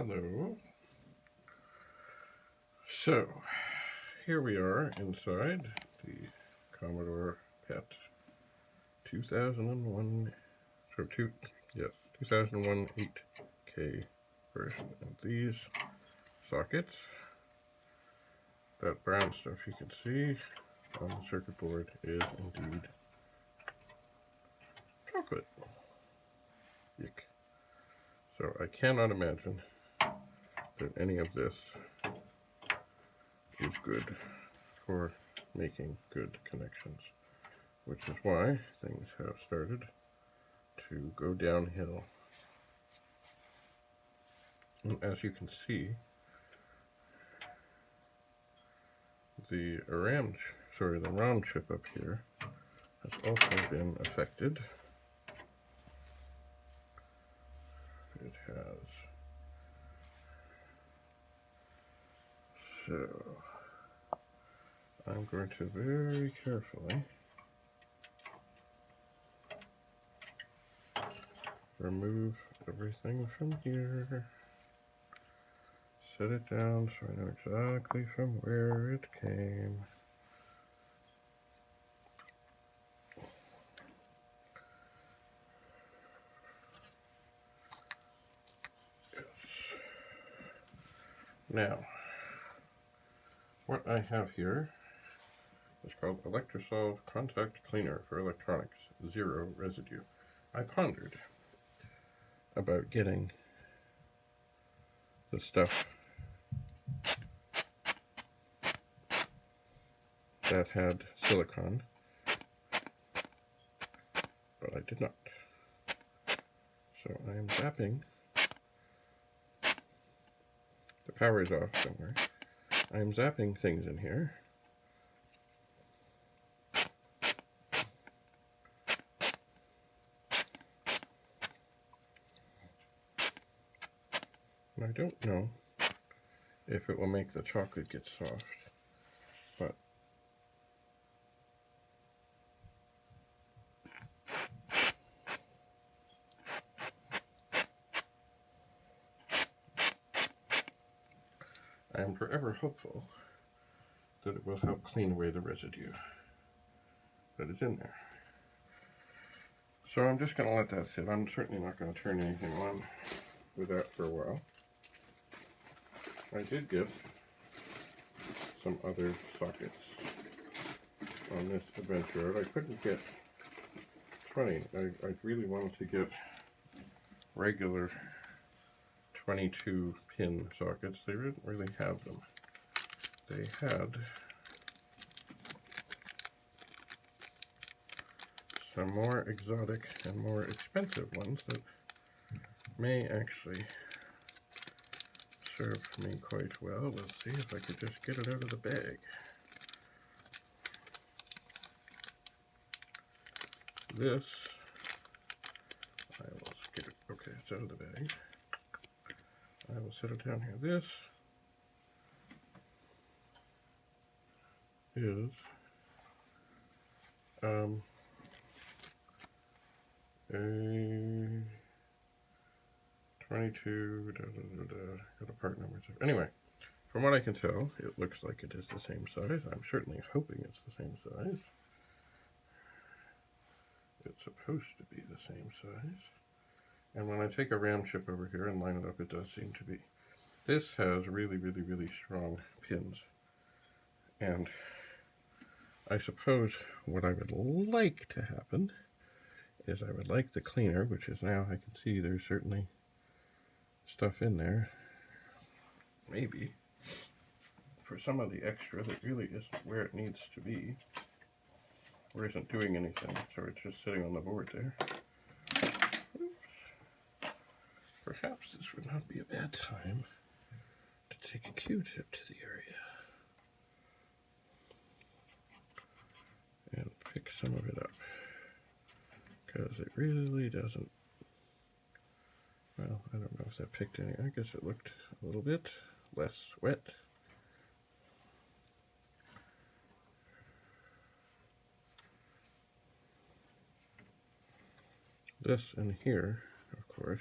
Hello. So, here we are inside the Commodore PET 2001, 2001 8K version. And these sockets, that brown stuff you can see on the circuit board is indeed chocolate. Yuck. So I cannot imagine that any of this is good for making good connections, which is why things have started to go downhill. And as you can see, the RAM chip up here has also been affected. It has. So I'm going to very carefully remove everything from here, set it down so I know exactly from where it came. Yes. Now, what I have here is called Electrosolve Contact Cleaner for Electronics, Zero Residue. I pondered about getting the stuff that had silicon, but I did not. So I am zapping. The power is off somewhere. I am zapping things in here. And I don't know if it will make the chocolate get soft, but I am forever hopeful that it will help clean away the residue that is in there. So I'm just going to let that sit. I'm certainly not going to turn anything on with that for a while. I did get some other sockets on this adventure. I couldn't get 20. I really wanted to get regular 22 pin sockets. They didn't really have them. They had some more exotic and more expensive ones that may actually serve me quite well. Let's see if I could just get it out of the bag. This, I will get it, okay, it's out of the bag. I will set it down here. This is a 22, got a part number. Anyway, from what I can tell, it looks like it is the same size. I'm certainly hoping it's the same size. It's supposed to be the same size. And when I take a RAM chip over here and line it up, it does seem to be. This has really, really, really strong pins. And I suppose what I would like to happen is I would like the cleaner, which is now, I can see there's certainly stuff in there, maybe, for some of the extra that really isn't where it needs to be, or isn't doing anything, so it's just sitting on the board there. Oops. Perhaps this would not be a bad time to take a Q-tip to the area and pick some of it up, because it really doesn't. Well, I don't know if that picked any. I guess it looked a little bit less wet. This in here, of course,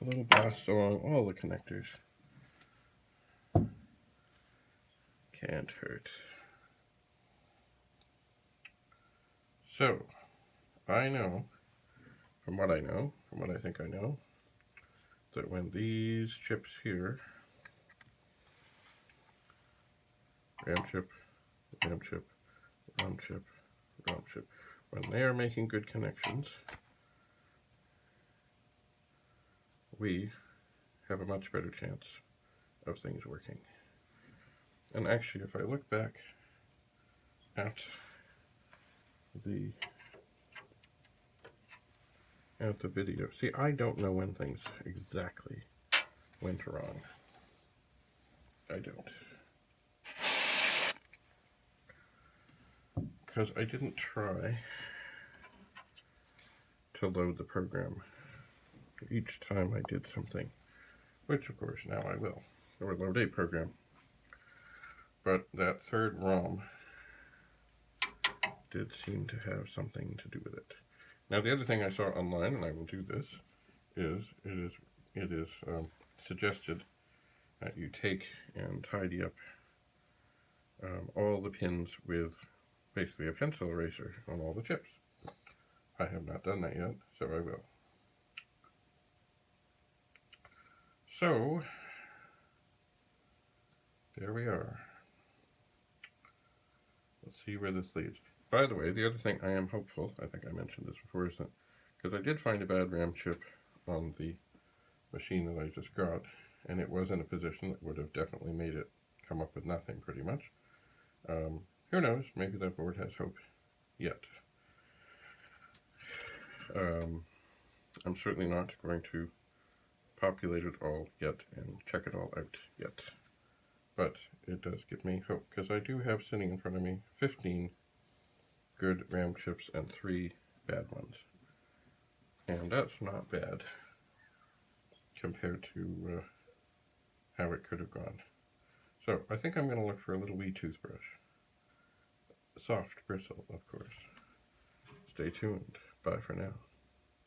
a little blast along all the connectors. Can't hurt. So, I know, from what I think I know, that when these chips here, RAM chip, RAM chip, ROM chip, ROM chip, when they are making good connections, we have a much better chance of things working. And actually, if I look back at the video, see, I don't know when things exactly went wrong. I don't. Because I didn't try to load the program each time I did something, which of course now I will, or load a program. But that third ROM did seem to have something to do with it. Now the other thing I saw online, and I will do this, is it is suggested that you take and tidy up all the pins with basically a pencil eraser on all the chips. I have not done that yet, so I will. So, there we are. Let's see where this leads. By the way, the other thing I am hopeful, I think I mentioned this before, is that, because I did find a bad RAM chip on the machine that I just got, and it was in a position that would have definitely made it come up with nothing, pretty much. Who knows, maybe that board has hope yet. I'm certainly not going to populate it all yet and check it all out yet. But it does give me hope, because I do have sitting in front of me 15 good RAM chips and 3 bad ones. And that's not bad compared to how it could have gone. So I think I'm going to look for a little wee toothbrush. Soft bristle, of course. Stay tuned. Bye for now.